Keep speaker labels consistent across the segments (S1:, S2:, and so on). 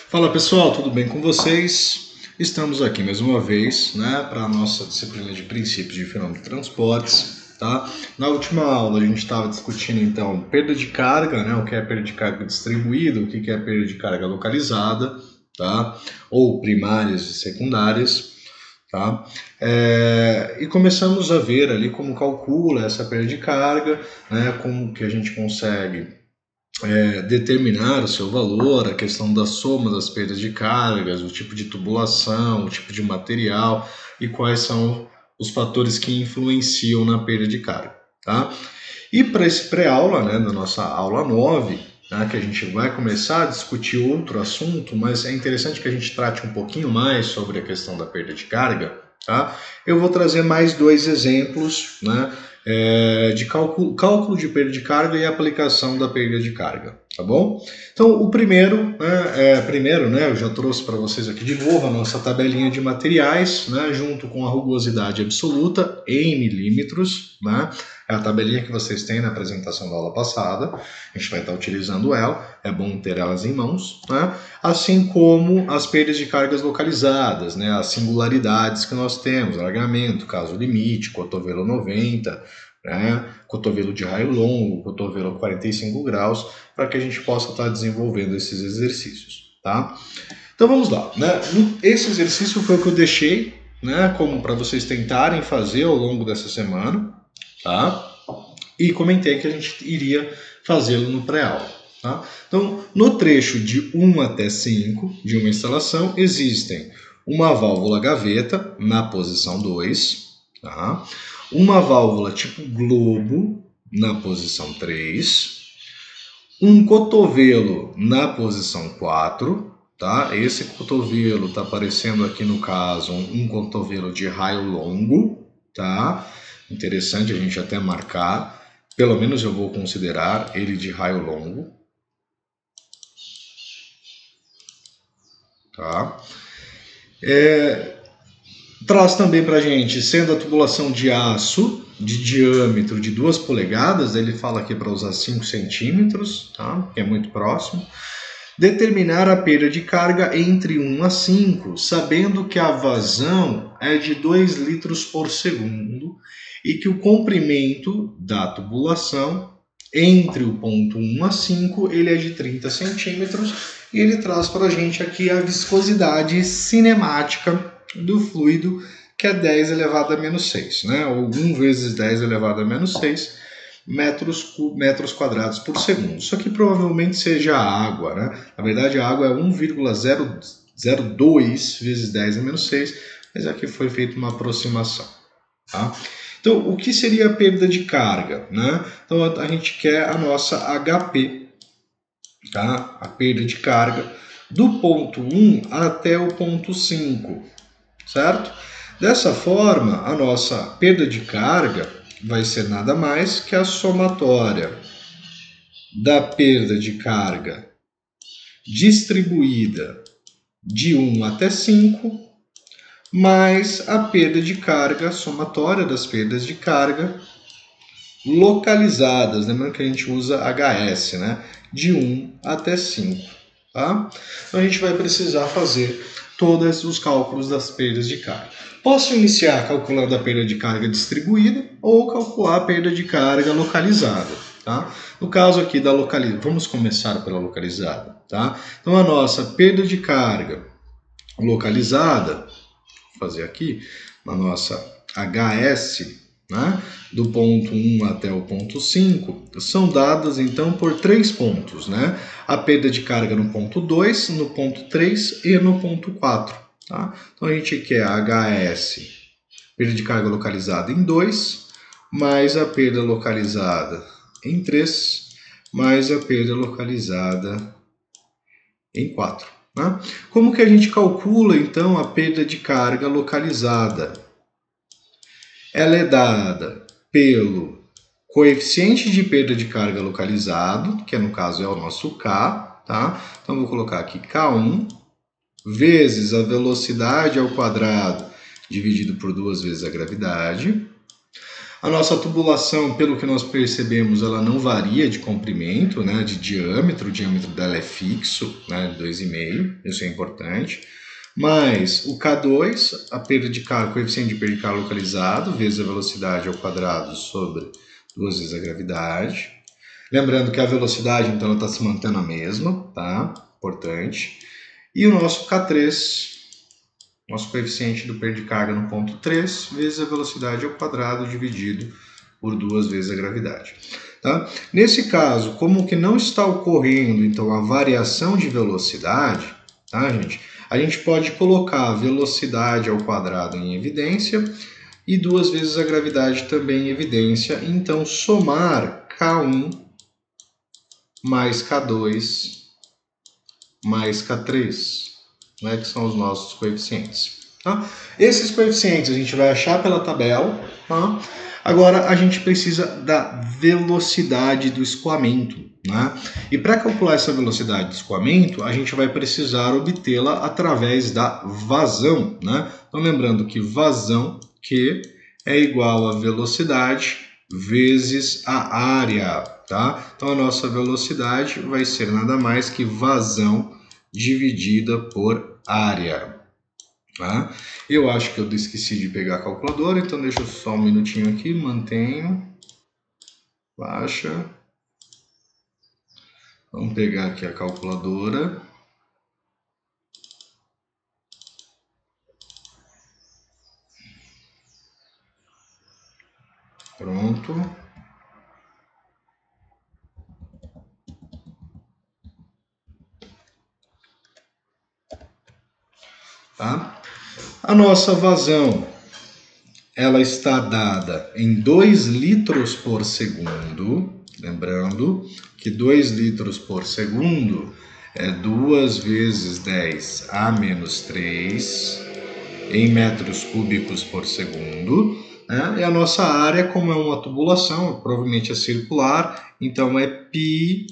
S1: Fala pessoal, tudo bem com vocês? Estamos aqui mais uma vez, para a nossa disciplina de princípios de fenômeno de transportes, tá? Na última aula a gente estava discutindo então perda de carga, o que é perda de carga distribuída, o que é perda de carga localizada, tá? Ou primárias e secundárias, tá? E começamos a ver ali como calcula essa perda de carga, como que a gente consegue determinar o seu valor, a questão da soma das perdas de cargas, o tipo de tubulação, o tipo de material e quais são os fatores que influenciam na perda de carga, tá? E para esse pré-aula, da nossa aula 9, que a gente vai começar a discutir outro assunto, mas é interessante que a gente trate um pouquinho mais sobre a questão da perda de carga, tá? Eu vou trazer mais dois exemplos, de cálculo de perda de carga e aplicação da perda de carga, tá bom? Então, o primeiro, eu já trouxe para vocês aqui de novo a nossa tabelinha de materiais, junto com a rugosidade absoluta em milímetros, é a tabelinha que vocês têm na apresentação da aula passada, a gente vai estar utilizando ela, é bom ter elas em mãos, assim como as perdas de cargas localizadas, as singularidades que nós temos, alargamento, caso limite, cotovelo 90, cotovelo de raio longo, cotovelo a 45 graus, para que a gente possa estar desenvolvendo esses exercícios, tá? Então vamos lá, esse exercício foi o que eu deixei, como para vocês tentarem fazer ao longo dessa semana, tá? E comentei que a gente iria fazê-lo no pré-aula, tá? Então, no trecho de 1 até 5 de uma instalação, existem uma válvula gaveta na posição 2, tá? Uma válvula tipo globo na posição 3, um cotovelo na posição 4, tá? Esse cotovelo está aparecendo aqui no caso um cotovelo de raio longo, tá? Interessante a gente até marcar, pelo menos eu vou considerar ele de raio longo, tá? Traz também para a gente, sendo a tubulação de aço de diâmetro de 2 polegadas, ele fala aqui para usar 5 centímetros, tá? Que é muito próximo. Determinar a perda de carga entre 1 a 5, sabendo que a vazão é de 2 litros por segundo e que o comprimento da tubulação entre o ponto 1 a 5 ele é de 30 centímetros e ele traz para a gente aqui a viscosidade cinemática do fluido, que é 10 elevado a menos 6, ou 1 vezes 10 elevado a menos 6 metros quadrados por segundo. Isso aqui provavelmente seja a água, Na verdade, a água é 1,002 vezes 10 a menos 6, mas aqui foi feita uma aproximação, tá? Então, o que seria a perda de carga, Então, a gente quer a nossa HP, tá? A perda de carga do ponto 1 até o ponto 5, certo? Dessa forma, a nossa perda de carga vai ser nada mais que a somatória da perda de carga distribuída de 1 até 5, mais a perda de carga, somatória das perdas de carga localizadas, lembrando que a gente usa HS, de 1 até 5, tá? Então a gente vai precisar fazer todos os cálculos das perdas de carga. Posso iniciar calculando a perda de carga distribuída ou calcular a perda de carga localizada, tá? No caso aqui da localizada, vamos começar pela localizada, tá? Então a nossa perda de carga localizada, vou fazer aqui, na nossa HS, do ponto 1 até o ponto 5, são dadas então por 3 pontos, A perda de carga no ponto 2, no ponto 3 e no ponto 4, tá? Então a gente quer a HS, perda de carga localizada em 2, mais a perda localizada em 3, mais a perda localizada em 4. Como que a gente calcula então a perda de carga localizada? Ela é dada pelo coeficiente de perda de carga localizado, que no caso é o nosso K, tá? Então vou colocar aqui K1 vezes a velocidade ao quadrado dividido por 2 vezes a gravidade. A nossa tubulação, pelo que nós percebemos, ela não varia de comprimento, né, de diâmetro, o diâmetro dela é fixo, né, de 2,5, isso é importante. Mas o K2, a perda de carga, o coeficiente de perda de carga localizado, vezes a velocidade ao quadrado sobre 2 vezes a gravidade. Lembrando que a velocidade, então, ela está se mantendo a mesma, tá? Importante. E o nosso K3, nosso coeficiente do perda de carga no ponto 3, vezes a velocidade ao quadrado dividido por 2 vezes a gravidade. Tá? Nesse caso, como que não está ocorrendo, então, a variação de velocidade, tá, gente? A gente pode colocar a velocidade ao quadrado em evidência e 2 vezes a gravidade também em evidência. Então, somar K1 mais K2 mais K3, né, que são os nossos coeficientes. Tá? Esses coeficientes a gente vai achar pela tabela. Tá? Agora, a gente precisa da velocidade do escoamento. Né? E para calcular essa velocidade de escoamento, a gente vai precisar obtê-la através da vazão. Né? Então, lembrando que vazão Q é igual a velocidade vezes a área. Tá? Então, a nossa velocidade vai ser nada mais que vazão dividida por área. Tá? Eu acho que eu esqueci de pegar a calculadora, então deixa eu só um minutinho aqui, mantenho, baixa. Vamos pegar aqui a calculadora. Pronto. Tá? A nossa vazão, ela está dada em 2 litros por segundo. Lembrando que 2 litros por segundo é 2 vezes 10 a menos 3 em metros cúbicos por segundo. Né? E a nossa área, como é uma tubulação, provavelmente é circular, então é π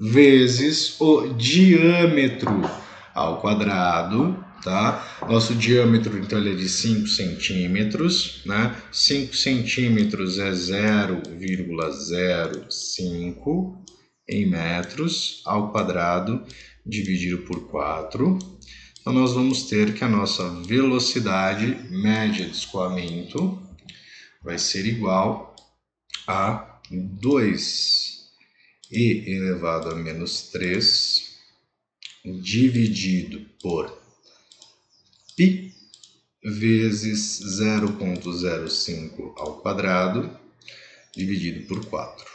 S1: vezes o diâmetro ao quadrado. Tá? Nosso diâmetro, então, ele é de 5 centímetros. Né? 5 centímetros é 0,05 em metros ao quadrado dividido por 4. Então, nós vamos ter que a nossa velocidade média de escoamento vai ser igual a 2e elevado a menos 3 dividido por π vezes 0,05 ao quadrado dividido por 4.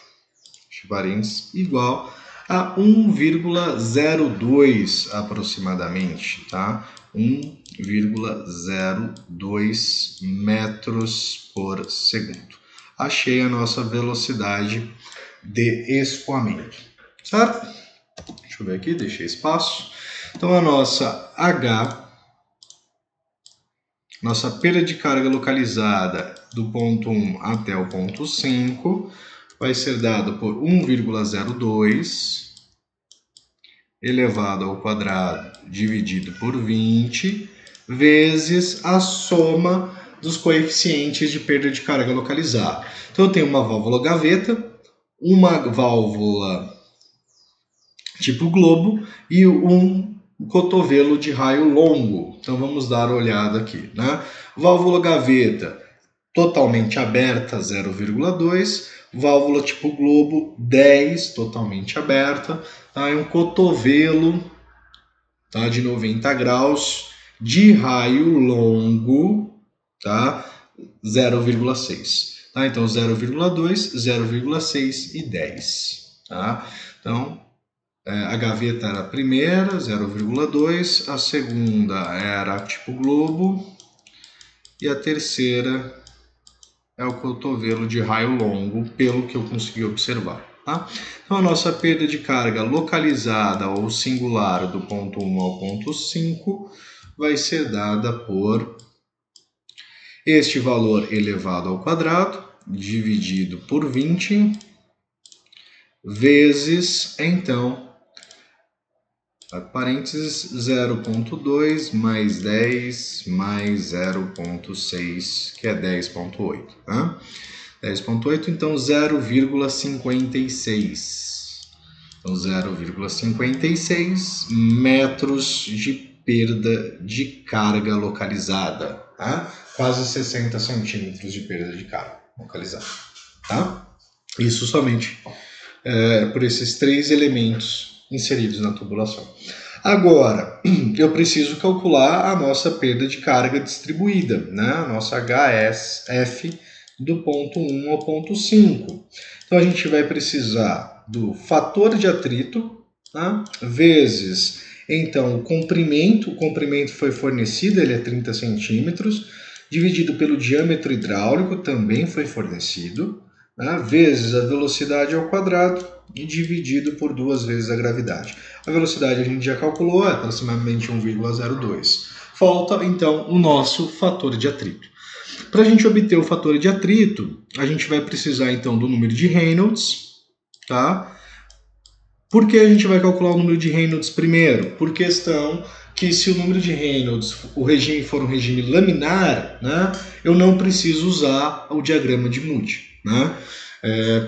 S1: Parênteses, igual a 1,02 aproximadamente, tá? 1,02 metros por segundo. Achei a nossa velocidade de escoamento, certo? Deixa eu ver aqui, deixei espaço. Então, a nossa H, nossa perda de carga localizada do ponto 1 até o ponto 5, vai ser dada por 1,02 elevado ao quadrado dividido por 20 vezes a soma dos coeficientes de perda de carga localizada. Então, eu tenho uma válvula gaveta, uma válvula tipo globo e um cotovelo de raio longo. Então, vamos dar uma olhada aqui. Né? Válvula gaveta totalmente aberta, 0,2. Válvula tipo globo, 10, totalmente aberta. Tá? E um cotovelo, tá, de 90 graus de raio longo, tá? 0,6. Tá? Então, 0,2, 0,6 e 10. Tá? Então, a gaveta era a primeira, 0,2. A segunda era tipo globo. E a terceira é o cotovelo de raio longo, pelo que eu consegui observar. Tá? Então, a nossa perda de carga localizada ou singular do ponto 1 ao ponto 5 vai ser dada por este valor elevado ao quadrado, dividido por 20, vezes, então, parênteses, 0,2 mais 10 mais 0,6, que é 10,8. Né? 10,8, então 0,56. Então 0,56 metros de perda de carga localizada. Tá? Quase 60 centímetros de perda de carga localizada. Tá? Isso somente por esses 3 elementos inseridos na tubulação. Agora, eu preciso calcular a nossa perda de carga distribuída, né? A nossa HSF do ponto 1 ao ponto 5. Então a gente vai precisar do fator de atrito, tá? Vezes, então, o comprimento foi fornecido, ele é 30 centímetros, dividido pelo diâmetro hidráulico, também foi fornecido, né? Vezes a velocidade ao quadrado, e dividido por 2 vezes a gravidade. A velocidade a gente já calculou, é aproximadamente 1,02. Falta, então, o nosso fator de atrito. Para a gente obter o fator de atrito, a gente vai precisar, então, do número de Reynolds. Tá? Por que a gente vai calcular o número de Reynolds primeiro? Por questão que se o número de Reynolds, o regime for um regime laminar, né, eu não preciso usar o diagrama de Moody, né?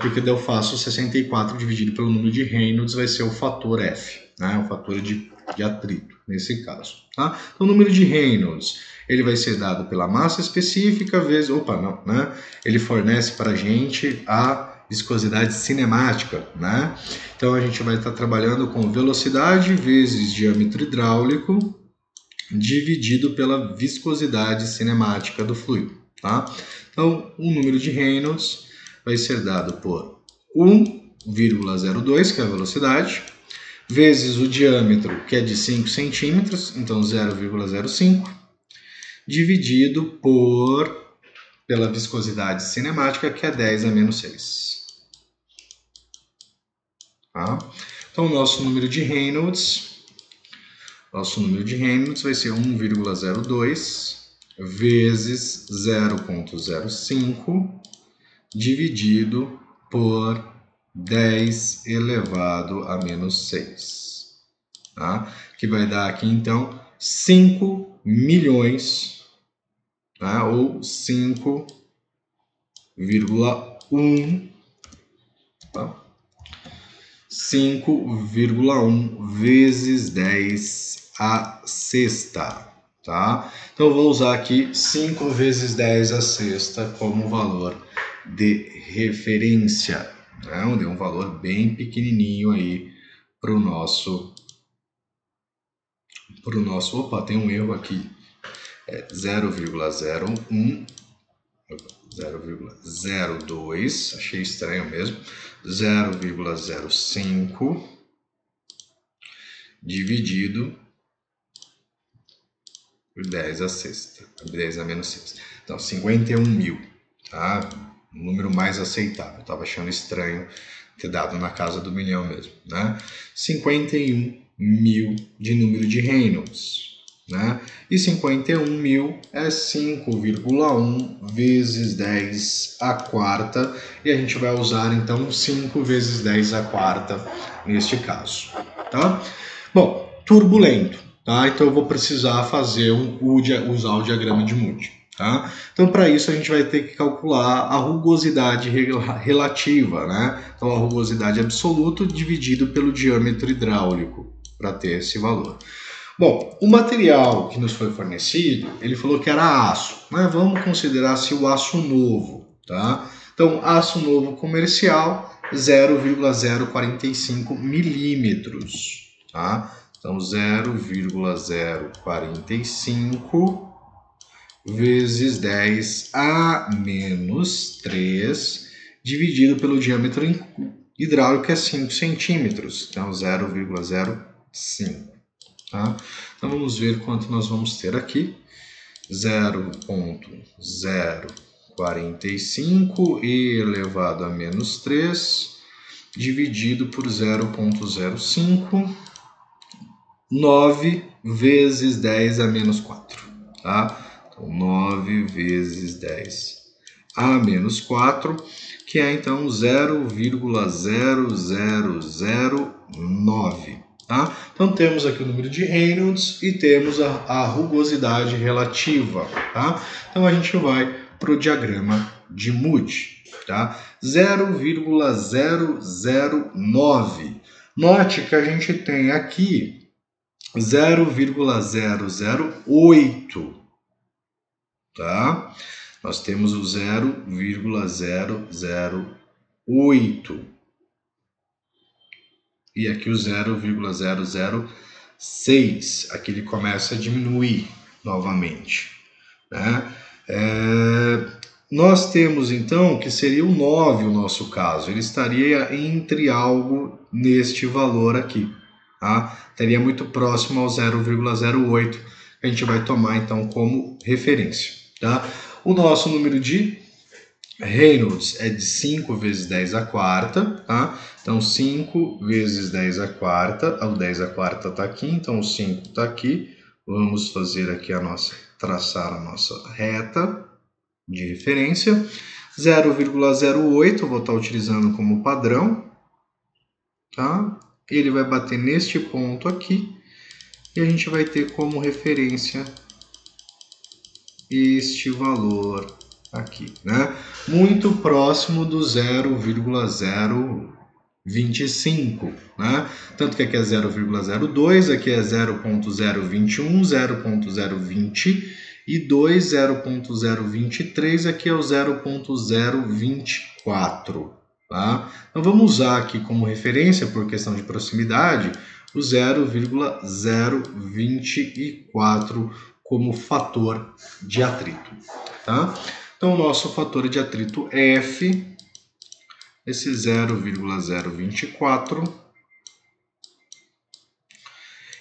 S1: Porque daí eu faço 64 dividido pelo número de Reynolds, vai ser o fator F, né, o fator de atrito, nesse caso. Tá? Então, o número de Reynolds, ele vai ser dado pela massa específica vezes... ele fornece para a gente a viscosidade cinemática, né? Então, a gente vai estar trabalhando com velocidade vezes diâmetro hidráulico dividido pela viscosidade cinemática do fluido, tá? Então, o número de Reynolds vai ser dado por 1,02, que é a velocidade, vezes o diâmetro, que é de 5 centímetros, então 0,05, dividido pela viscosidade cinemática, que é 10 a menos 6. Tá? Então, o nosso número de Reynolds vai ser 1,02 vezes 0,05 dividido por 10 elevado a menos 6. Tá? Que vai dar aqui, então, 5 milhões, tá? Ou 5,1, tá? 5,1 vezes 10 a sexta, tá? Então, eu vou usar aqui 5 vezes 10 a sexta como valor de referência, né? Onde é um valor bem pequenininho aí para o nosso... Opa, tem um erro aqui. 0,01, 0,02, achei estranho mesmo, 0,05 dividido por 10 a sexta, 10 a menos 6. Então, 51 mil, tá? Um número mais aceitável. Estava achando estranho ter dado na casa do milhão mesmo, né? 51 mil de número de Reynolds, né? E 51 mil é 5,1 vezes 10 a quarta, e a gente vai usar então 5 vezes 10 a quarta neste caso, tá? Bom, turbulento, tá? Então eu vou precisar fazer usar o diagrama de Moody, tá? Então para isso a gente vai ter que calcular a rugosidade relativa, né? Então a rugosidade absoluta dividido pelo diâmetro hidráulico para ter esse valor. Bom, o material que nos foi fornecido, ele falou que era aço, né? Vamos considerar-se o aço novo, tá? Então, aço novo comercial, 0,045 milímetros, tá? Então, 0,045 vezes 10 a menos 3, dividido pelo diâmetro hidráulico, que é 5 centímetros, então 0,05. Tá? Então vamos ver quanto nós vamos ter aqui. 0,045 elevado a menos 3 dividido por 0,05, 9 vezes 10 a menos 4. Tá? Então 9 vezes 10 a menos 4, que é então 0,0009. Tá? Então temos aqui o número de Reynolds e temos a rugosidade relativa. Tá? Então a gente vai para o diagrama de Moody. Tá? 0,009. Note que a gente tem aqui 0,008. Tá? Nós temos o 0,008. E aqui o 0,006, aqui ele começa a diminuir novamente. Né? Nós temos então que seria o 9 o nosso caso, ele estaria entre algo neste valor aqui. Tá? Estaria muito próximo ao 0,08, que a gente vai tomar então como referência. Tá? O nosso número de Reynolds é de 5 vezes 10 a quarta, tá? Então 5 vezes 10 a quarta, o 10 a quarta está aqui, então o 5 está aqui. Vamos fazer aqui traçar a nossa reta de referência. 0,08, vou estar utilizando como padrão, tá? Ele vai bater neste ponto aqui e a gente vai ter como referência este valor aqui, né? Muito próximo do 0,025, né? Tanto que aqui é 0,02, aqui é 0,021, 0,022, 0,023, aqui é o 0,024, tá? Então vamos usar aqui como referência, por questão de proximidade, o 0,024 como fator de atrito, tá? Então, o nosso fator de atrito é F, esse 0,024,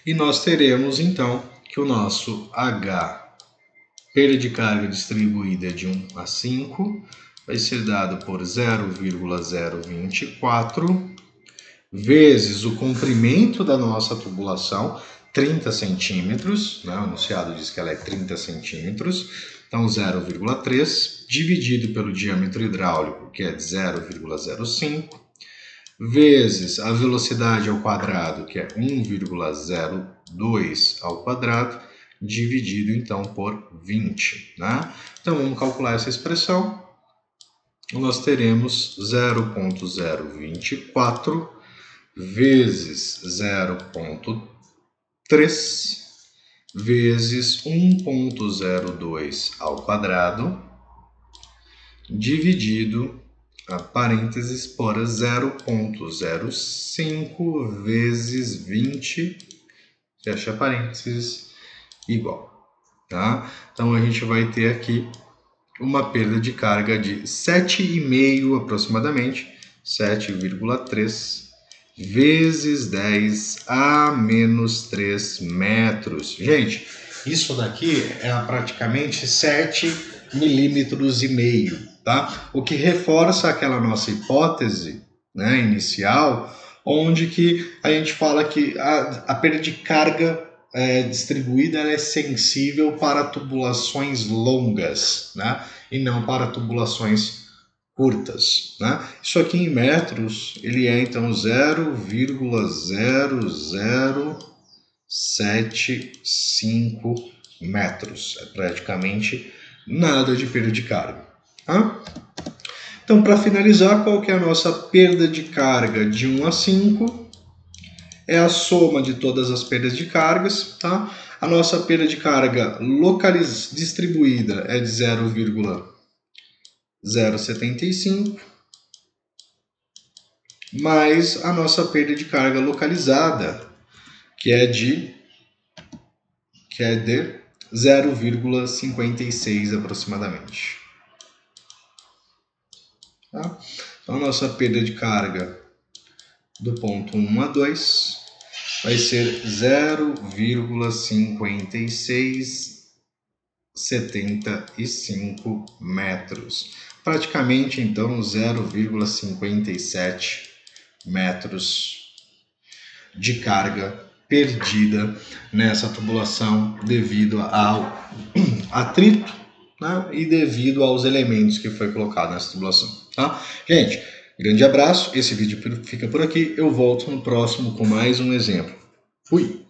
S1: e nós teremos, então, que o nosso H, perda de carga distribuída de 1 a 5, vai ser dado por 0,024, vezes o comprimento da nossa tubulação, 30 centímetros, né? O enunciado diz que ela é 30 centímetros, então 0,3, dividido pelo diâmetro hidráulico, que é de 0,05, vezes a velocidade ao quadrado, que é 1,02 ao quadrado, dividido então por 20. Né? Então vamos calcular essa expressão. Nós teremos 0,024 vezes 0,3 vezes 1,02 ao quadrado, dividido, a parênteses, por 0,05 vezes 20, fecha parênteses, igual. Tá? Então a gente vai ter aqui uma perda de carga de 7,5 aproximadamente, 7,3 vezes 10 a menos 3 metros. Gente, isso daqui é praticamente 7 milímetros e meio, tá? O que reforça aquela nossa hipótese, né, inicial, onde que a gente fala que a perda de carga distribuída ela é sensível para tubulações longas, né, e não para tubulações curtas, né? Isso aqui em metros, ele é então 0,0075 metros. É praticamente nada de perda de carga. Tá? Então, para finalizar, qual que é a nossa perda de carga de 1 a 5? É a soma de todas as perdas de cargas. Tá? A nossa perda de carga distribuída é de 0,075, mais a nossa perda de carga localizada, que é de 0,56 aproximadamente. Tá? Então, a nossa perda de carga do ponto 1 a 2 vai ser 0,5675 metros. Praticamente, então, 0,57 metros de carga perdida nessa tubulação devido ao atrito, né, e devido aos elementos que foi colocado nessa tubulação. Tá? Gente, grande abraço, esse vídeo fica por aqui, eu volto no próximo com mais um exemplo. Fui!